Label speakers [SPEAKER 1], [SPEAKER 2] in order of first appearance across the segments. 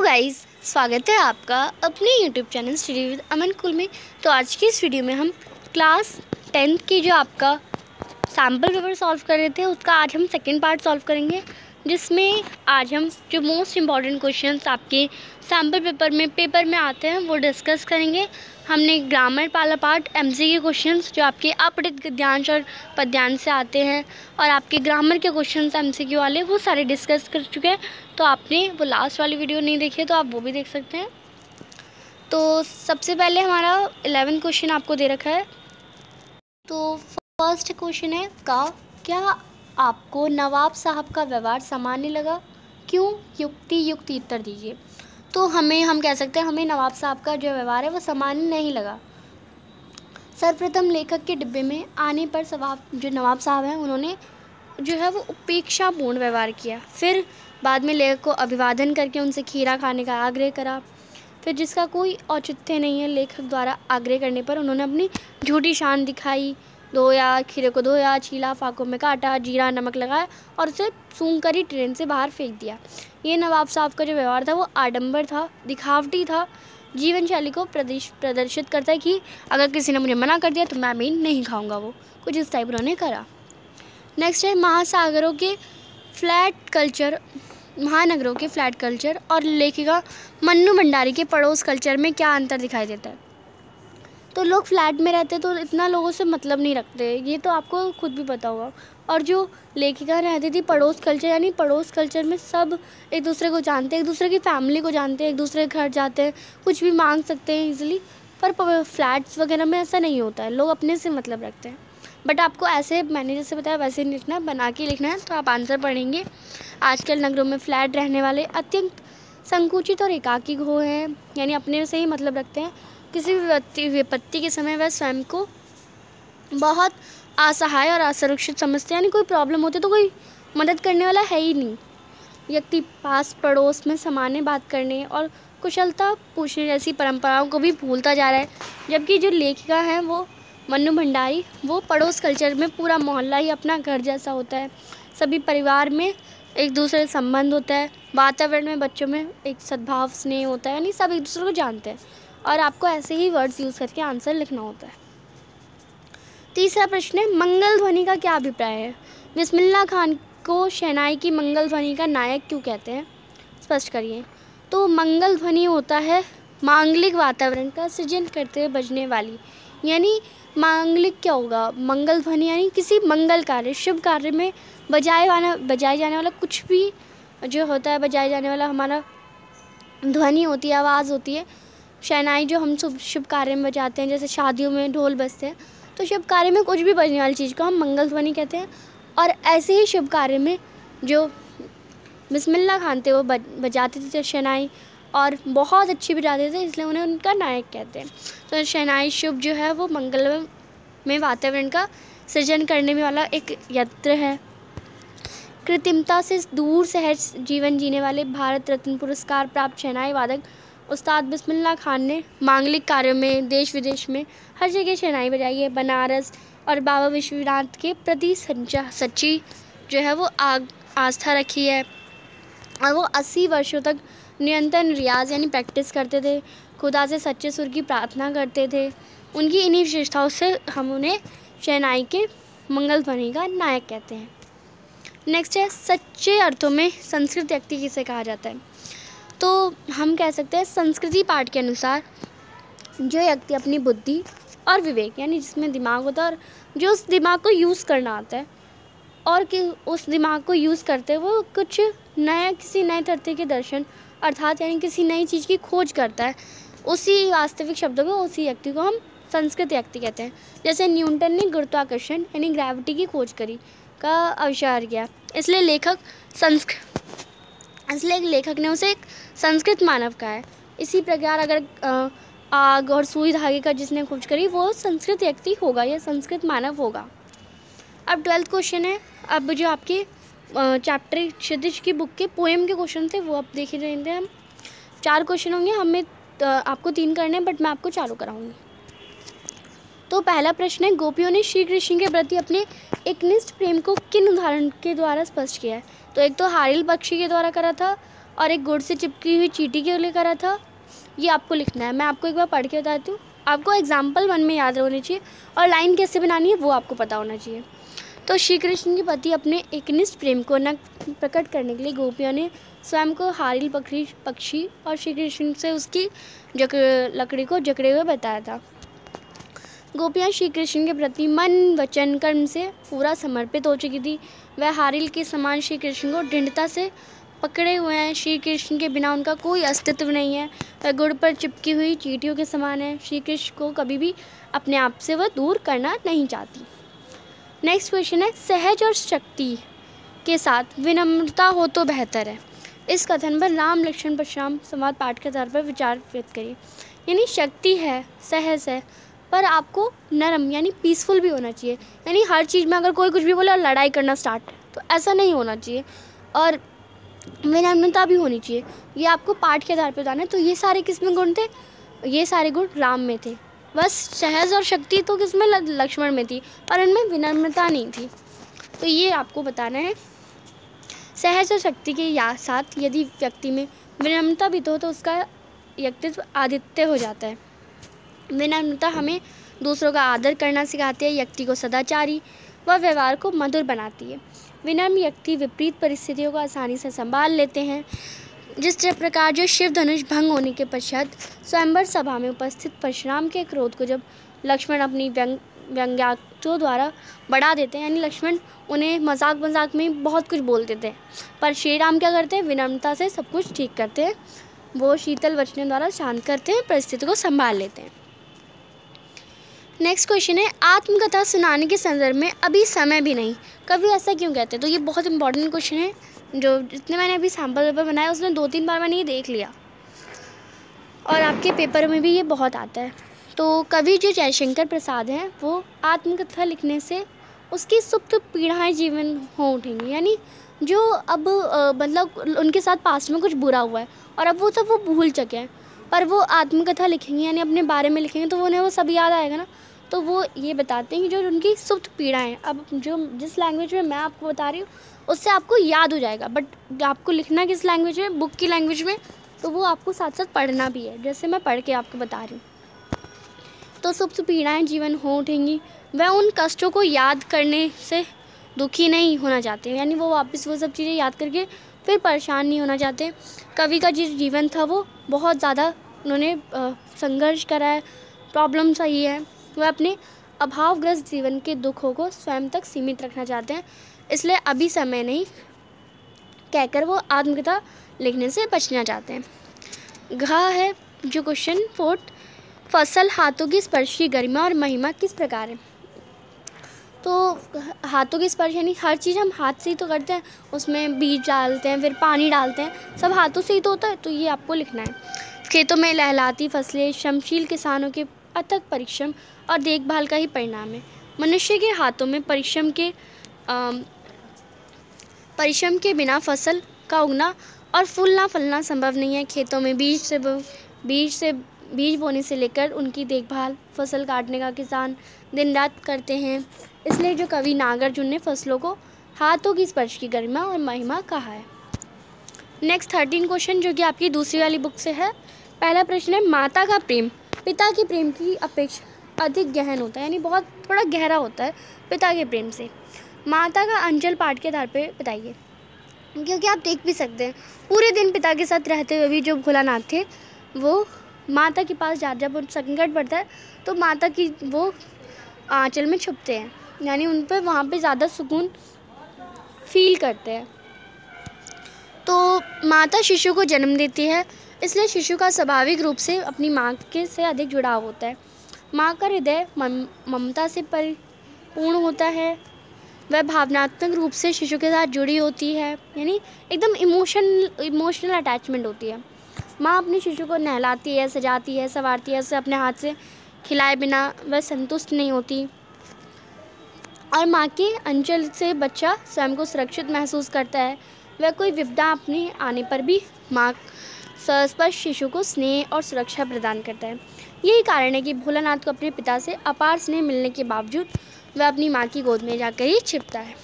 [SPEAKER 1] Guys, स्वागत है आपका अपने यूट्यूब चैनल स्टडी विद अमन कुल में। तो आज की इस वीडियो में हम क्लास 10th की जो आपका सैम्पल पेपर सॉल्व कर रहे थे उसका आज हम सेकंड पार्ट सॉल्व करेंगे, जिसमें आज हम जो मोस्ट इम्पॉर्टेंट क्वेश्चंस आपके सैम्पल पेपर में आते हैं वो डिस्कस करेंगे। हमने ग्रामर वाला पार्ट एमसीक्यू क्वेश्चंस जो आपके अपठित गद्यांश और पद्यांश से आते हैं और आपके ग्रामर के क्वेश्चंस एमसीक्यू वाले वो सारे डिस्कस कर चुके हैं। तो आपने वो लास्ट वाली वीडियो नहीं देखी है तो आप वो भी देख सकते हैं। तो सबसे पहले हमारा 11 क्वेश्चन आपको दे रखा है। तो फर्स्ट क्वेश्चन है क्या आपको नवाब साहब का व्यवहार सामान्य लगा, क्यों? युक्ति उत्तर दीजिए। तो हम कह सकते हैं हमें नवाब साहब का जो व्यवहार है वो सामान्य नहीं लगा। सर्वप्रथम लेखक के डिब्बे में आने पर जो नवाब साहब हैं उन्होंने जो है वो उपेक्षापूर्ण व्यवहार किया। फिर बाद में लेखक को अभिवादन करके उनसे खीरा खाने का आग्रह करा। फिर जिसका कोई औचित्य नहीं है, लेखक द्वारा आग्रह करने पर उन्होंने अपनी झूठी शान दिखाई। खीरे को धोया, छीला, फाकों में काटा, जीरा नमक लगाया और उसे सूंघ कर ही ट्रेन से बाहर फेंक दिया। ये नवाब साहब का जो व्यवहार था वो आडंबर था, दिखावटी था, जीवन शैली को प्रदर्शित करता है कि अगर किसी ने मुझे मना कर दिया तो मैं मीन नहीं खाऊंगा। वो कुछ इस टाइप उन्होंने करा। नेक्स्ट है महानगरों के फ्लैट कल्चर और लेखिका मन्नू भंडारी के पड़ोस कल्चर में क्या अंतर दिखाई देता है? तो लोग फ्लैट में रहते तो इतना लोगों से मतलब नहीं रखते, ये तो आपको खुद भी पता होगा। और जो लेखिका रहती थी पड़ोस कल्चर, यानी पड़ोस कल्चर में सब एक दूसरे को जानते हैं, एक दूसरे की फैमिली को जानते हैं, एक दूसरे के घर जाते हैं, कुछ भी मांग सकते हैं ईजिली। पर फ्लैट्स वगैरह में ऐसा नहीं होता है, लोग अपने से मतलब रखते हैं। बट आपको ऐसे मैंने जैसे बताया वैसे नहीं लिखना, बना के लिखना है। तो आप आंसर पढ़ेंगे। आजकल नगरों में फ्लैट रहने वाले अत्यंत संकुचित और एकाकी हो हैं, यानी अपने से ही मतलब रखते हैं। किसी भी विपत्ति के समय वह स्वयं को बहुत असहाय और असुरक्षित समझते हैं, यानी कोई प्रॉब्लम होती तो कोई मदद करने वाला है ही नहीं। व्यक्ति पास पड़ोस में सामान्य बात करने और कुशलता पूछने जैसी परंपराओं को भी भूलता जा रहा है। जबकि जो लेखिका हैं वो मन्नू भंडारी, वो पड़ोस कल्चर में पूरा मोहल्ला ही अपना घर जैसा होता है। सभी परिवार में एक दूसरे से संबंध होता है, वातावरण में बच्चों में एक सद्भाव स्नेह होता है, यानी सब एक दूसरे को जानते हैं। और आपको ऐसे ही वर्ड्स यूज़ करके आंसर लिखना होता है। तीसरा प्रश्न है मंगल ध्वनि का क्या अभिप्राय है? बिस्मिल्लाह खान को शहनाई की मंगल ध्वनि का नायक क्यों कहते हैं? स्पष्ट करिए। तो मंगल ध्वनि होता है मांगलिक वातावरण का सृजन करते हुए बजने वाली, यानी मांगलिक क्या होगा? मंगल ध्वनि यानी किसी मंगल कार्य, शुभ कार्य में बजाए जाने वाला कुछ भी जो होता है, बजाए जाने वाला हमारा ध्वनि होती है, आवाज़ होती है। शहनाई जो हम शुभ कार्य में बजाते हैं, जैसे शादियों में ढोल बजते हैं, तो शुभ कार्य में कुछ भी बजने वाली चीज़ को हम मंगल ध्वनि कहते हैं। और ऐसे ही शुभ कार्य में जो बिस्मिल्लाह खान थे वो बजाते थे शहनाई और बहुत अच्छी बजाते थे, इसलिए उन्हें उनका नायक कहते हैं। तो शहनाई शुभ जो है वो मंगल में वातावरण का सृजन करने में वाला एक यंत्र है। कृत्रिमता से दूर सहज जीवन जीने वाले भारत रत्न पुरस्कार प्राप्त शहनाई वादक उस्ताद बिस्मिल्लाह खान ने मांगलिक कार्यों में देश विदेश में हर जगह शहनाई बजाई है। बनारस और बाबा विश्वनाथ के प्रति सच्ची जो है वो आस्था रखी है और वो 80 वर्षों तक निरंतर रियाज यानी प्रैक्टिस करते थे, खुदा से सच्चे सुर की प्रार्थना करते थे। उनकी इन्हीं विशेषताओं से हम उन्हें शहनाई के मंगल ध्वनि का नायक कहते हैं। नेक्स्ट है सच्चे अर्थों में संस्कृत व्यक्ति किसे कहा जाता है? तो हम कह सकते हैं संस्कृति पाठ के अनुसार जो व्यक्ति अपनी बुद्धि और विवेक, यानी जिसमें दिमाग होता है और जो उस दिमाग को यूज़ करना आता है और कि उस दिमाग को यूज़ करते हैं वो कुछ नया, किसी नए तरह के दर्शन अर्थात यानी किसी नई चीज़ की खोज करता है, उसी वास्तविक शब्दों को, उसी व्यक्ति को हम संस्कृत व्यक्ति कहते हैं। जैसे न्यूटन ने गुरुत्वाकर्षण यानी ग्रेविटी की खोज करी का आविष्कार किया, इसलिए लेखक ने उसे एक संस्कृत मानव कहा है। इसी प्रकार अगर आग और सुई धागे का जिसने खोज करी वो संस्कृत व्यक्ति होगा या संस्कृत मानव होगा। अब 12th क्वेश्चन है। अब जो आपके चैप्टर क्षितिज की बुक के पोएम के क्वेश्चन थे वो आप देख ही रहे थे। हम 4 क्वेश्चन होंगे, हमें आपको 3 करने हैं बट मैं आपको चालू कराऊंगी। तो पहला प्रश्न है गोपियों ने श्री कृष्ण के प्रति अपने एकनिष्ठ प्रेम को किन उदाहरण के द्वारा स्पष्ट किया है? तो एक तो हारिल पक्षी के द्वारा करा था और एक गुड़ से चिपकी हुई चींटी क्यों लेकर आया था, ये आपको लिखना है। मैं आपको एक बार पढ़ के बताती हूँ। आपको एग्जाम्पल 1 में याद होनी चाहिए और लाइन कैसे बनानी है वो आपको पता होना चाहिए। तो श्री कृष्ण के प्रति अपने एकनिष्ठ प्रेम को न प्रकट करने के लिए गोपियों ने स्वयं को हारिल पक्षी और श्री कृष्ण से उसकी लकड़ी को जकड़े हुए बताया था। गोपियाँ श्री कृष्ण के प्रति मन वचन कर्म से पूरा समर्पित हो चुकी थी। वह हारिल के समान श्री कृष्ण को दृढ़ता से पकड़े हुए हैं। श्री कृष्ण के बिना उनका कोई अस्तित्व नहीं है। वह गुड़ पर चिपकी हुई चींटियों के समान है। श्री कृष्ण को कभी भी अपने आप से वह दूर करना नहीं चाहती। नेक्स्ट क्वेश्चन है, सहज और शक्ति के साथ विनम्रता हो तो बेहतर है। इस कथन पर राम लक्ष्मण परशुराम संवाद पाठ के आधार पर विचार व्यक्त करिए। यानी शक्ति है, सहज है, पर आपको नरम यानी पीसफुल भी होना चाहिए। यानी हर चीज़ में अगर कोई कुछ भी बोले और लड़ाई करना स्टार्ट, तो ऐसा नहीं होना चाहिए। और विनम्रता भी होनी चाहिए। ये आपको पाठ के आधार पर बताना है। तो ये सारे किस में गुण थे, ये सारे गुण राम में थे। बस सहज और शक्ति तो किसमें, लक्ष्मण में थी, और इनमें विनम्रता नहीं थी। तो ये आपको बताना है। सहज और शक्ति के साथ यदि व्यक्ति में विनम्रता भी तो उसका व्यक्तित्व आदित्य हो जाता है। विनम्रता हमें दूसरों का आदर करना सिखाती है, व्यक्ति को सदाचारी व व्यवहार को मधुर बनाती है। विनम्र व्यक्ति विपरीत परिस्थितियों को आसानी से संभाल लेते हैं। जिस प्रकार जो शिव धनुष भंग होने के पश्चात स्वयंवर सभा में उपस्थित परशुराम के क्रोध को जब लक्ष्मण अपनी व्यंग्यास्त्रों द्वारा बढ़ा देते हैं, यानी लक्ष्मण उन्हें मजाक में बहुत कुछ बोल देते हैं, पर श्री राम क्या करते हैं, विनम्रता से सब कुछ ठीक करते हैं। वो शीतल वचनों द्वारा शांत करते हैं, परिस्थिति को संभाल लेते हैं। नेक्स्ट क्वेश्चन है, आत्मकथा सुनाने के संदर्भ में अभी समय भी नहीं, कभी ऐसा क्यों कहते हैं। तो ये बहुत इंपॉर्टेंट क्वेश्चन है। जो जितने मैंने अभी सैम्पल पेपर बनाया उसमें 2-3 बार मैंने ये देख लिया, और आपके पेपर में भी ये बहुत आता है। तो कवि जो जयशंकर प्रसाद हैं, वो आत्मकथा लिखने से उसकी सुप्त पीड़ाएं जीवन हो उठेंगी। यानी जो अब मतलब उनके साथ पास्ट में कुछ बुरा हुआ है और अब वो सब वो भूल चुके हैं, पर वो आत्मकथा लिखेंगे यानी अपने बारे में लिखेंगे तो उन्हें वो सब याद आएगा ना। तो वो ये बताते हैं कि जो उनकी सुप्त पीड़ाएं, अब जो जिस लैंग्वेज में मैं आपको बता रही हूँ उससे आपको याद हो जाएगा, बट आपको लिखना किस लैंग्वेज में, बुक की लैंग्वेज में, तो वो आपको साथ साथ पढ़ना भी है, जैसे मैं पढ़ के आपको बता रही हूँ। तो सुप्त पीड़ाएं जीवन हो उठेंगी। वह उन कष्टों को याद करने से दुखी नहीं होना चाहते, यानी वो वापस वो सब चीज़ें याद करके फिर परेशान नहीं होना चाहते। कवि का जो जीवन था वो बहुत ज़्यादा उन्होंने संघर्ष करा है, प्रॉब्लम सही है। वह अपने अभावग्रस्त जीवन के दुखों को स्वयं तक सीमित रखना चाहते हैं, इसलिए अभी समय नहीं कहकर वो आत्मकथा लिखने से बचना चाहते हैं। घ है जो क्वेश्चन 4, फसल हाथों की स्पर्श की गरिमा और महिमा किस प्रकार है। तो हाथों की स्पर्श यानी हर चीज़ हम हाथ से ही तो करते हैं, उसमें बीज डालते हैं, फिर पानी डालते हैं, सब हाथों से ही तो होता है। तो ये आपको लिखना है। खेतों में लहलाती फसलें श्रमशील किसानों के अथक परिश्रम और देखभाल का ही परिणाम है। मनुष्य के हाथों में परिश्रम के बिना फसल का उगना और फूलना फलना संभव नहीं है। खेतों में बीज बोने से लेकर उनकी देखभाल, फसल काटने का किसान दिन रात करते हैं। इसलिए जो कवि नागार्जुन ने फसलों को हाथों की स्पर्श की गरिमा और महिमा कहा है। नेक्स्ट 13 क्वेश्चन जो कि आपकी दूसरी वाली बुक से है। पहला प्रश्न है, माता का प्रेम पिता के प्रेम की अपेक्षा अधिक गहन होता है, यानी बहुत थोड़ा गहरा होता है पिता के प्रेम से। माता का अंचल पाठ के आधार पर बताइए, क्योंकि आप देख भी सकते हैं पूरे दिन पिता के साथ रहते हुए भी जो भोलानाथ थे वो माता के पास जब उन संकट पड़ता है तो माता की वो आंचल में छुपते हैं, यानी उन पर वहाँ पे ज़्यादा सुकून फील करते हैं। तो माता शिशु को जन्म देती है, इसलिए शिशु का स्वाभाविक रूप से अपनी माँ के से अधिक जुड़ाव होता है। माँ का हृदय ममता से परिपूर्ण होता है। वह भावनात्मक रूप से शिशु के साथ जुड़ी होती है, यानी एकदम इमोशनल अटैचमेंट होती है। माँ अपने शिशु को नहलाती है, सजाती है, संवारती है, उसे अपने हाथ से खिलाए बिना वह संतुष्ट नहीं होती। और माँ के अंचल से बच्चा स्वयं को सुरक्षित महसूस करता है। वह कोई विपदा अपने आने पर भी माँ स्पर्श शिशु को स्नेह और सुरक्षा प्रदान करता है। यही कारण है कि भोलानाथ को अपने पिता से अपार स्नेह मिलने के बावजूद वह अपनी माँ की गोद में जाकर ही छिपता है।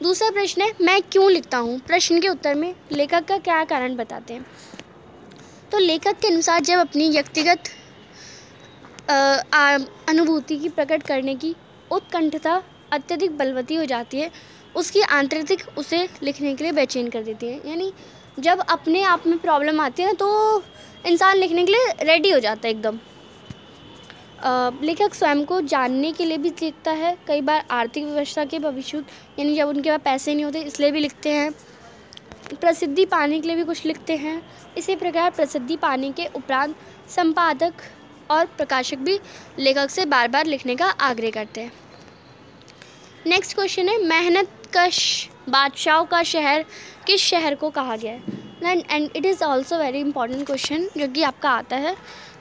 [SPEAKER 1] दूसरा प्रश्न है मैं क्यों लिखता हूँ। प्रश्न के उत्तर में लेखक का क्या कारण बताते हैं। तो लेखक के अनुसार जब अपनी व्यक्तिगत अनुभूति की प्रकट करने की उत्कंठता अत्यधिक बलवती हो जाती है, उसकी आंतरिक उसे लिखने के लिए बेचैन कर देती है। यानी जब अपने आप में प्रॉब्लम आती है ना, तो इंसान लिखने के लिए रेडी हो जाता है एकदम। लेखक स्वयं को जानने के लिए भी लिखता है, कई बार आर्थिक व्यवस्था के भविष्य, यानी जब उनके पास पैसे नहीं होते इसलिए भी लिखते हैं, प्रसिद्धि पाने के लिए भी कुछ लिखते हैं। इसी प्रकार प्रसिद्धि पाने के उपरांत संपादक और प्रकाशक भी लेखक से बार बार लिखने का आग्रह करते हैं। नेक्स्ट क्वेश्चन है मेहनत कश बादशाहों का शहर किस शहर को कहा गया है। And it is also very important question जो कि आपका आता है।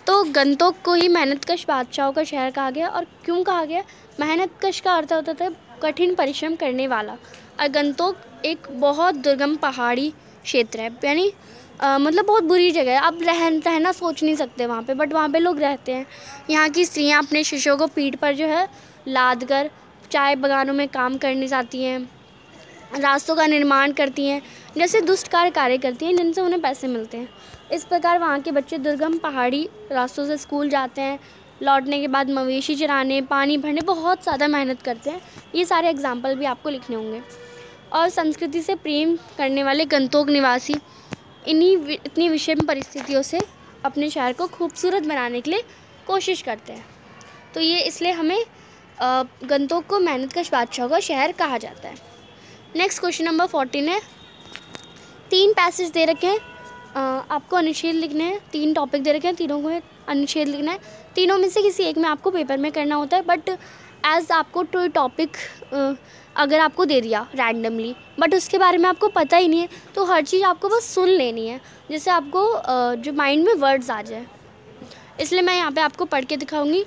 [SPEAKER 1] तो गंतोक को ही मेहनत कश बादशाहों का शहर कहा गया। और क्यों कहा गया। मेहनत कश का अर्थ होता था कठिन परिश्रम करने वाला, और गंतोक एक बहुत दुर्गम पहाड़ी क्षेत्र है, यानी मतलब बहुत बुरी जगह है। आप रहना सोच नहीं सकते वहाँ पे, बट वहाँ पे लोग रहते हैं। यहाँ की स्त्रियाँ अपने शिशुओं को पीठ पर जो है लाद कर चाय बागानों में काम करने जाती हैं, रास्तों का निर्माण करती हैं, जैसे दुष्ट कार्य करती हैं जिनसे उन्हें पैसे मिलते हैं। इस प्रकार वहाँ के बच्चे दुर्गम पहाड़ी रास्तों से स्कूल जाते हैं, लौटने के बाद मवेशी चराने, पानी भरने बहुत ज़्यादा मेहनत करते हैं। ये सारे एग्जाम्पल भी आपको लिखने होंगे। और संस्कृति से प्रेम करने वाले गंतोक निवासी इतनी विषम परिस्थितियों से अपने शहर को खूबसूरत बनाने के लिए कोशिश करते हैं। तो ये इसलिए हमें गंतोक को मेहनतकश बादशाहों का शहर कहा जाता है। नेक्स्ट क्वेश्चन नंबर 14 है। 3 पैसेज दे रखे हैं, आपको अनुच्छेद लिखने हैं। 3 टॉपिक दे रखे हैं, तीनों को अनुच्छेद लिखना है। तीनों में से किसी एक में आपको पेपर में करना होता है, बट एज आपको टू टॉपिक अगर आपको दे दिया रैंडमली, बट उसके बारे में आपको पता ही नहीं है, तो हर चीज़ आपको बस सुन लेनी है, जिससे आपको जो माइंड में वर्ड्स आ जाए। इसलिए मैं यहाँ पे आपको पढ़ के दिखाऊंगी।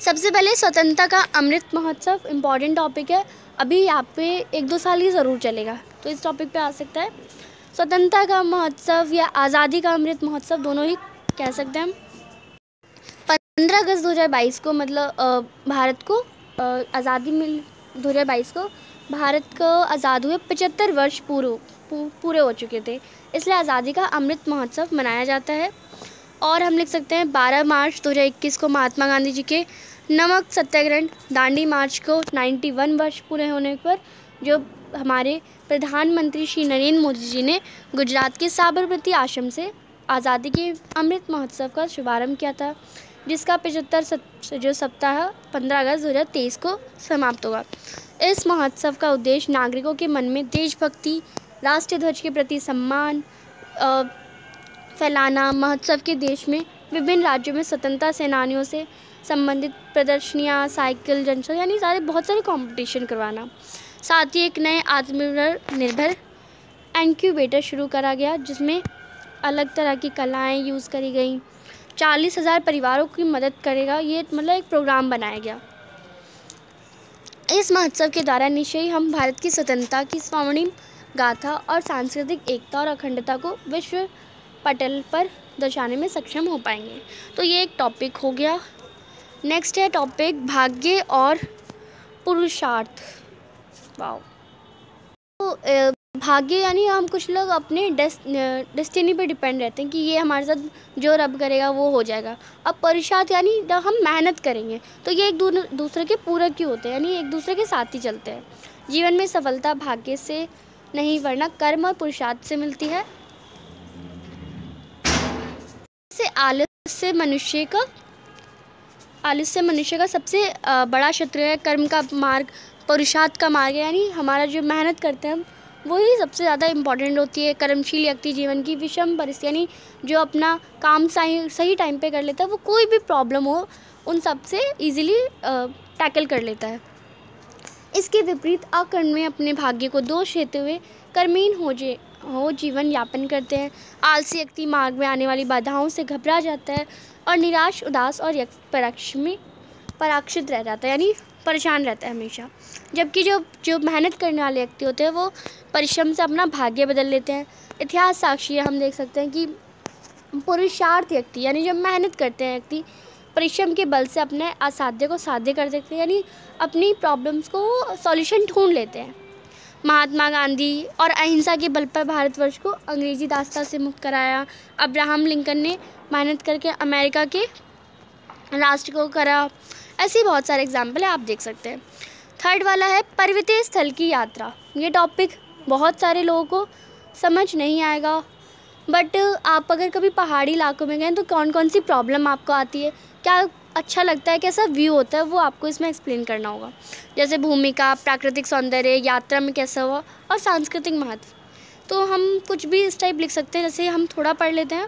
[SPEAKER 1] सबसे पहले स्वतंत्रता का अमृत महोत्सव इम्पॉर्टेंट टॉपिक है, अभी यहाँ पे 1-2 साल ही ज़रूर चलेगा, तो इस टॉपिक पे आ सकता है। स्वतंत्रता का महोत्सव या आज़ादी का अमृत महोत्सव दोनों ही कह सकते हैं हम। 15 अगस्त 2022 को मतलब भारत को आज़ादी मिल 2022 को भारत को आज़ाद हुए 75 वर्ष पूरे हो चुके थे, इसलिए आज़ादी का अमृत महोत्सव मनाया जाता है। और हम लिख सकते हैं 12 मार्च 2021 को महात्मा गांधी जी के नमक सत्याग्रह दांडी मार्च को 91 वर्ष पूरे होने पर जो हमारे प्रधानमंत्री श्री नरेंद्र मोदी जी ने गुजरात के साबरमती आश्रम से आज़ादी के अमृत महोत्सव का शुभारंभ किया था, जिसका 75 जो सप्ताह 15 अगस्त 2023 को समाप्त होगा। इस महोत्सव का उद्देश्य नागरिकों के मन में देशभक्ति, राष्ट्रीय ध्वज के प्रति सम्मान फैलाना, महोत्सव के देश में विभिन्न राज्यों में स्वतंत्रता सेनानियों से संबंधित प्रदर्शनियाँ, साइकिल जंक्शन, यानी बहुत सारे कंपटीशन करवाना। साथ ही एक नए आत्मनिर्भर इंक्यूबेटर शुरू करा गया, जिसमें अलग तरह की कलाएं यूज़ करी गई। 40,000 परिवारों की मदद करेगा, ये मतलब एक प्रोग्राम बनाया गया। इस महोत्सव के द्वारा निश्चय ही हम भारत की स्वतंत्रता की स्वर्णिम गाथा और सांस्कृतिक एकता और अखंडता को विश्व पटल पर दर्शाने में सक्षम हो पाएंगे। तो ये एक टॉपिक हो गया। नेक्स्ट है टॉपिक भाग्य और पुरुषार्थ। वाओ। तो भाग्य यानी हम कुछ लोग अपने डेस्टिनी पे डिपेंड रहते हैं कि ये हमारे साथ जो रब करेगा वो हो जाएगा। अब पुरुषार्थ यानी जब हम मेहनत करेंगे, तो ये एक दूसरे के पूरक ही होते हैं, यानी एक दूसरे के साथ ही चलते हैं। जीवन में सफलता भाग्य से नहीं वरना कर्म और पुरुषार्थ से मिलती है। आलस्य मनुष्य का सबसे बड़ा शत्रु है। कर्म का मार्ग पुरुषार्थ का मार्ग है, यानी हमारा जो मेहनत करते हैं हम वही सबसे ज़्यादा इम्पॉर्टेंट होती है। कर्मशील व्यक्ति जीवन की विषम परिस्थिति, यानी जो अपना काम सही टाइम पे कर लेता है, वो कोई भी प्रॉब्लम हो उन सब से ईजिली टैकल कर लेता है। इसके विपरीत अकर्मी अपने भाग्य को दोष देते हुए कर्महीन हो जीवन यापन करते हैं। आलसी व्यक्ति मार्ग में आने वाली बाधाओं से घबरा जाता है और निराश, उदास और पराक्षित रह जाता है, यानी परेशान रहता है हमेशा। जबकि जो मेहनत करने वाले व्यक्ति होते हैं वो परिश्रम से अपना भाग्य बदल लेते हैं। इतिहास साक्षी है, हम देख सकते हैं कि पुरुषार्थ व्यक्ति यानी जब मेहनत करते हैं व्यक्ति परिश्रम के बल से अपने असाध्य को साध्य कर देते हैं, यानी अपनी प्रॉब्लम्स को सॉल्यूशन ढूंढ लेते हैं। महात्मा गांधी और अहिंसा के बल पर भारतवर्ष को अंग्रेजी दास्ता से मुक्त कराया। अब्राहम लिंकन ने मेहनत करके अमेरिका के राष्ट्र को करा। ऐसे बहुत सारे एग्जाम्पल है, आप देख सकते हैं। थर्ड वाला है पर्वतीय स्थल की यात्रा। ये टॉपिक बहुत सारे लोगों को समझ नहीं आएगा, बट आप अगर कभी पहाड़ी इलाकों में गए तो कौन कौन सी प्रॉब्लम आपको आती है, क्या अच्छा लगता है, कैसा व्यू होता है, वो आपको इसमें एक्सप्लेन करना होगा। जैसे भूमिका, प्राकृतिक सौंदर्य, यात्रा में कैसा हुआ और सांस्कृतिक महत्व। तो हम कुछ भी इस टाइप लिख सकते हैं। जैसे हम थोड़ा पढ़ लेते हैं।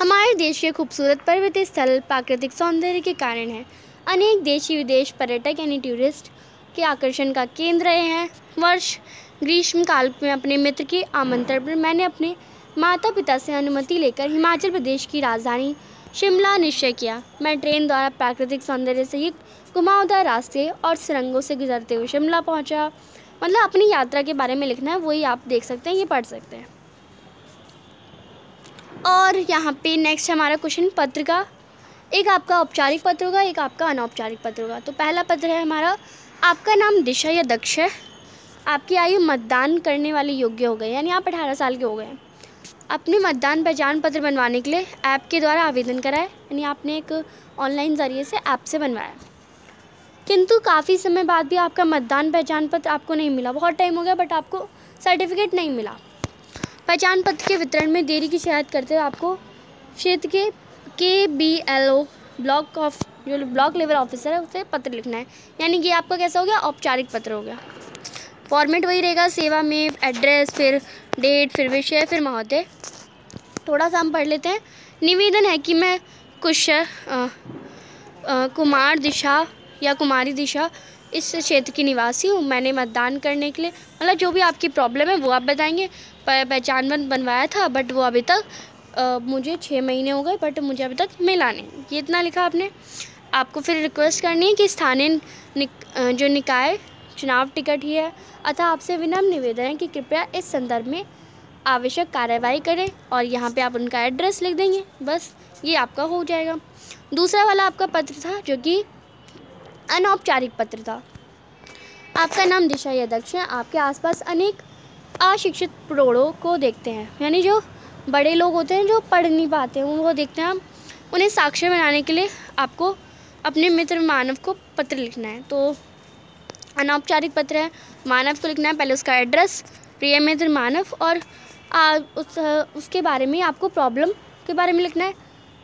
[SPEAKER 1] हमारे देश के खूबसूरत पर्वतीय स्थल प्राकृतिक सौंदर्य के कारण है। अनेक देशी विदेश पर्यटक यानी टूरिस्ट के आकर्षण का केंद्र रहे हैं। वर्ष ग्रीष्म काल में अपने मित्र के आमंत्रण पर मैंने अपने माता पिता से अनुमति लेकर हिमाचल प्रदेश की राजधानी शिमला निश्चय किया। मैं ट्रेन द्वारा प्राकृतिक सौंदर्य सहित घुमावदार रास्ते और सुरंगों से गुजरते हुए शिमला पहुंचा। मतलब अपनी यात्रा के बारे में लिखना है, वही आप देख सकते हैं, ये पढ़ सकते हैं। और यहाँ पे नेक्स्ट हमारा क्वेश्चन पत्र का, एक आपका औपचारिक पत्र होगा, एक आपका अनौपचारिक पत्र होगा। तो पहला पत्र है हमारा, आपका नाम दिशा या दक्ष है, आपकी आयु मतदान करने वाले योग्य हो गए, यानी आप 18 साल के हो गए। अपने मतदान पहचान पत्र बनवाने के लिए ऐप के द्वारा आवेदन कराए, यानी आपने एक ऑनलाइन ज़रिए से ऐप से बनवाया, किंतु काफ़ी समय बाद भी आपका मतदान पहचान पत्र आपको नहीं मिला। बहुत टाइम हो गया बट आपको सर्टिफिकेट नहीं मिला। पहचान पत्र के वितरण में देरी की शिकायत करते हुए आपको क्षेत्र के KBLO ब्लॉक लेवल ऑफिसर है उसे पत्र लिखना है, यानी कि आपका कैसा हो गया, औपचारिक पत्र हो गया। फॉर्मेट वही रहेगा, सेवा में एड्रेस, फिर डेट, फिर विषय, फिर महोदय। थोड़ा सा हम पढ़ लेते हैं। निवेदन है कि मैं कुमार दिशा या कुमारी दिशा इस क्षेत्र की निवासी हूँ। मैंने मतदान करने के लिए, मतलब जो भी आपकी प्रॉब्लम है वो आप बताएंगे। पहचान बनवाया था बट वो अभी तक मुझे 6 महीने हो गए बट मुझे अभी तक मिला नहीं, ये इतना लिखा आपने। आपको फिर रिक्वेस्ट करनी है कि स्थानीय जो निकाय चुनाव टिकट ही है, अतः आपसे विनम्र निवेदन है कि कृपया इस संदर्भ में आवश्यक कार्रवाई करें, और यहाँ पे आप उनका एड्रेस लिख देंगे, बस ये आपका हो जाएगा। दूसरा वाला आपका पत्र था जो कि अनौपचारिक पत्र था। आपका नाम दिशा या दक्ष है, आपके आसपास अनेक अशिक्षित प्रौढ़ों को देखते हैं, यानी जो बड़े लोग होते हैं जो पढ़ नहीं पाते हैं वो देखते हैं। उन्हें साक्षर बनाने के लिए आपको अपने मित्र मानव को पत्र लिखना है। तो अनौपचारिक पत्र है, मानव को लिखना है पहले उसका एड्रेस, प्रिय मित्र मानव, और उसके बारे में आपको प्रॉब्लम के बारे में लिखना है,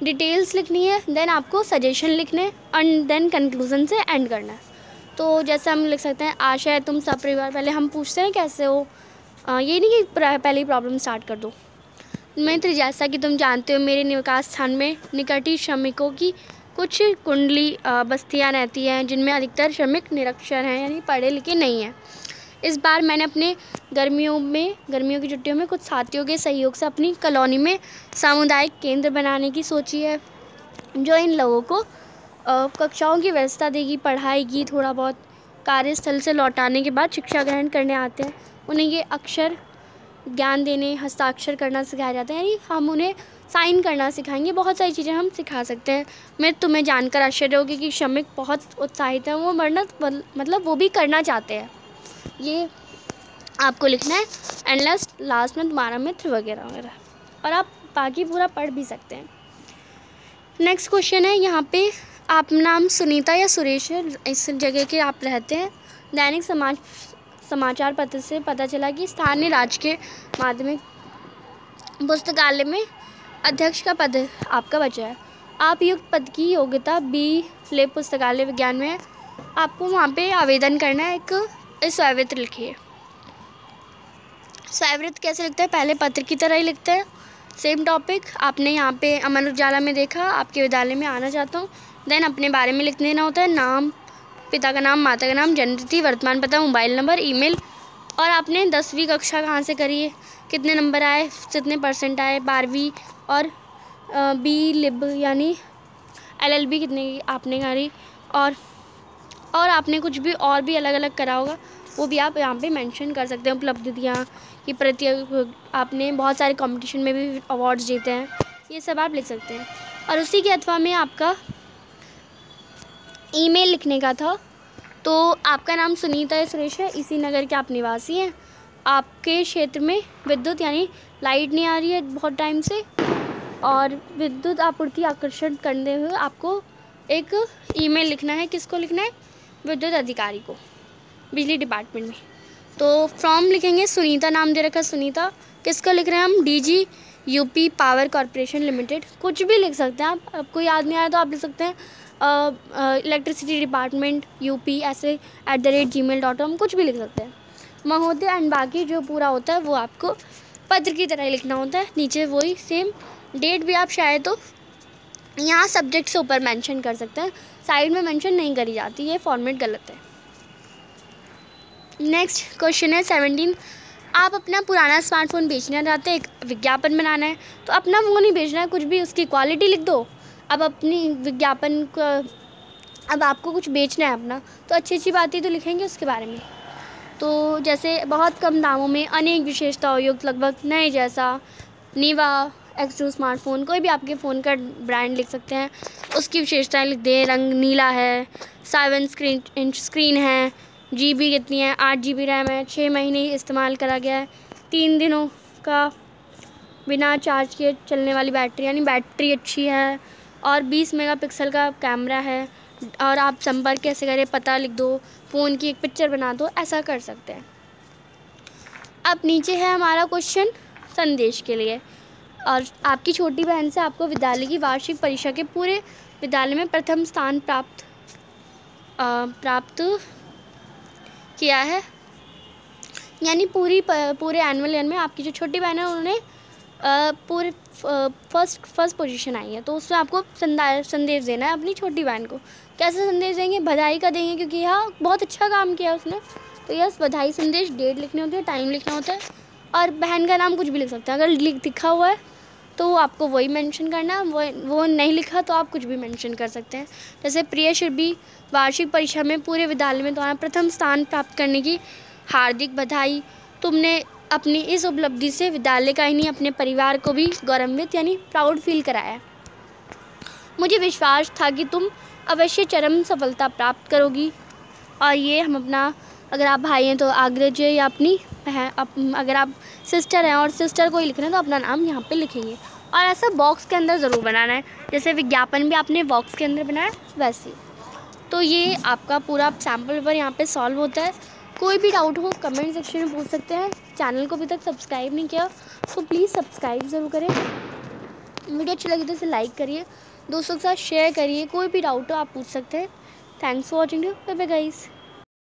[SPEAKER 1] डिटेल्स लिखनी है, देन आपको सजेशन लिखने एंड देन कंक्लूजन से एंड करना है। तो जैसे हम लिख सकते हैं, आशा है तुम सब परिवार, पहले हम पूछते हैं कैसे हो, ये नहीं कि पहले ही प्रॉब्लम स्टार्ट कर दो। मित्र, जैसा कि तुम जानते हो मेरे निवास स्थान में निकटी श्रमिकों की कुछ कुंडली बस्तियां रहती हैं जिनमें अधिकतर श्रमिक निरक्षर हैं, यानी पढ़े लिखे नहीं हैं। इस बार मैंने अपने गर्मियों की छुट्टियों में कुछ साथियों के सहयोग से अपनी कॉलोनी में सामुदायिक केंद्र बनाने की सोची है, जो इन लोगों को कक्षाओं की व्यवस्था देगी, पढ़ाएगी, थोड़ा बहुत कार्यस्थल से लौटाने के बाद शिक्षा ग्रहण करने आते हैं उन्हें ये अक्षर ज्ञान देने, हस्ताक्षर करना सिखाया जाता है, यानी हम उन्हें साइन करना सिखाएंगे। बहुत सारी चीज़ें हम सिखा सकते हैं। मैं तुम्हें जानकर आश्चर्य होगी कि श्रमिक बहुत उत्साहित हैं, वो मतलब वो भी करना चाहते हैं। ये आपको लिखना है। एंड लास्ट में तुम्हारा मित्र वगैरह वगैरह, और आप बाकी पूरा पढ़ भी सकते हैं। नेक्स्ट क्वेश्चन है, यहाँ पे आप नाम सुनीता या सुरेश है, इस जगह के आप रहते हैं। दैनिक समाचार पत्र से पता चला कि स्थानीय राजकीय माध्यमिक पुस्तकालय में अध्यक्ष का पद आपका बचा है। आप युक्त पद की योग्यता B.Lib पुस्तकालय विज्ञान में है। आपको वहाँ पे आवेदन करना है। एक स्वयंवृत्त लिखिए। स्वयंवृत्त कैसे लिखते हैं, पहले पत्र की तरह ही लिखते हैं, सेम टॉपिक। आपने यहाँ पे अमर उजाला में देखा, आपके विद्यालय में आना चाहता हूँ, देन अपने बारे में लिख देना होता है, नाम, पिता का नाम, माता का नाम, जन्म तिथि, वर्तमान पता, मोबाइल नंबर, ईमेल, और आपने 10वीं कक्षा कहाँ से करी है, कितने नंबर आए, कितने % आए, 12वीं, और B.Lib यानी LLB कितने आपने करी, और आपने कुछ भी और भी अलग अलग करा होगा वो भी आप यहाँ पे मेंशन कर सकते हैं। उपलब्धियाँ की प्रति आपने बहुत सारे कंपटीशन में भी अवार्ड्स जीते हैं, ये सब आप लिख सकते हैं। और उसी के अथवा में आपका ईमेल लिखने का था, तो आपका नाम सुनीता सुरेश है, इसी नगर के आप निवासी हैं। आपके क्षेत्र में विद्युत यानी लाइट नहीं आ रही है बहुत टाइम से, और विद्युत आपूर्ति आकर्षण करने हुए आपको एक ईमेल लिखना है। किसको लिखना है? विद्युत अधिकारी को, बिजली डिपार्टमेंट में। तो फॉर्म लिखेंगे, सुनीता नाम दे रखा है सुनीता। किसका लिख रहे हैं हम? DG UP power corporation limited. कुछ भी लिख सकते हैं आप, आपको याद नहीं आया तो आप लिख सकते हैं इलेक्ट्रिसिटी डिपार्टमेंट UP ऐसे @gmail.com, कुछ भी लिख सकते हैं महोदय। एंड बाकी जो पूरा होता है वो आपको पत्र की तरह ही लिखना होता है, नीचे वही सेम डेट भी आप चाहे तो यहाँ सब्जेक्ट से ऊपर मेंशन कर सकते हैं, साइड में मेंशन नहीं करी जाती, ये फॉर्मेट गलत है। नेक्स्ट क्वेश्चन है 17। आप अपना पुराना स्मार्टफोन बेचना चाहते हैं, एक विज्ञापन बनाना है, तो अपना फ़ोन नहीं बेचना है, कुछ भी उसकी क्वालिटी लिख दो। अब अपनी विज्ञापन को, अब आपको कुछ बेचना है अपना, तो अच्छी अच्छी बातें तो लिखेंगे उसके बारे में। तो जैसे बहुत कम दामों में अनेक विशेषताओं युक्त लगभग नए जैसा नीवा X2 स्मार्टफोन, कोई भी आपके फ़ोन का ब्रांड लिख सकते हैं, उसकी विशेषताएं लिख दें। रंग नीला है, 7 इंच स्क्रीन है, GB कितनी है? 8 GB रैम है, 6 महीने इस्तेमाल करा गया है, 3 दिनों का बिना चार्ज किए चलने वाली बैटरी, यानी बैटरी अच्छी है, और 20 मेगापिक्सल का कैमरा है। और आप संपर्क कैसे करें, पता लिख दो, फ़ोन की एक पिक्चर बना दो, ऐसा कर सकते हैं। अब नीचे है हमारा क्वेश्चन संदेश के लिए। और आपकी छोटी बहन से आपको विद्यालय की वार्षिक परीक्षा के पूरे विद्यालय में प्रथम स्थान प्राप्त किया है, यानी पूरे एनुअल ईयर में आपकी जो छोटी बहन है उन्होंने पूरे फर्स्ट पोजीशन आई है। तो उसमें आपको संदेश देना है अपनी छोटी बहन को। कैसे संदेश देंगे? बधाई का देंगे, क्योंकि यह बहुत अच्छा काम किया उसने। तो यस, बधाई संदेश, डेट लिखनी होती है, टाइम लिखना होता है, और बहन का नाम कुछ भी लिख सकते हैं। अगर लिखा हुआ है तो आपको वही मेंशन करना, वो नहीं लिखा तो आप कुछ भी मेंशन कर सकते हैं। जैसे प्रिय श्री, वार्षिक परीक्षा में पूरे विद्यालय में तुम्हारा प्रथम स्थान प्राप्त करने की हार्दिक बधाई। तुमने अपनी इस उपलब्धि से विद्यालय का ही नहीं अपने परिवार को भी गौरवान्वित यानी प्राउड फील कराया। मुझे विश्वास था कि तुम अवश्य चरम सफलता प्राप्त करोगी। और ये हम अपना, अगर आप भाई हैं तो अग्रज, या अपनी अगर आप सिस्टर हैं और सिस्टर को ही लिखना है तो अपना नाम यहाँ पे लिखेंगे। और ऐसा बॉक्स के अंदर ज़रूर बनाना है, जैसे विज्ञापन भी आपने बॉक्स के अंदर बनाया वैसे। तो ये आपका पूरा सैम्पल पेपर यहाँ पे सॉल्व होता है। कोई भी डाउट हो कमेंट सेक्शन में पूछ सकते हैं। चैनल को अभी तक सब्सक्राइब नहीं किया तो प्लीज़ सब्सक्राइब ज़रूर करें। वीडियो अच्छी लगी तो इसे लाइक करिए, दोस्तों के साथ शेयर करिए। कोई भी डाउट हो आप पूछ सकते हैं। Thanks for watching, bye bye guys.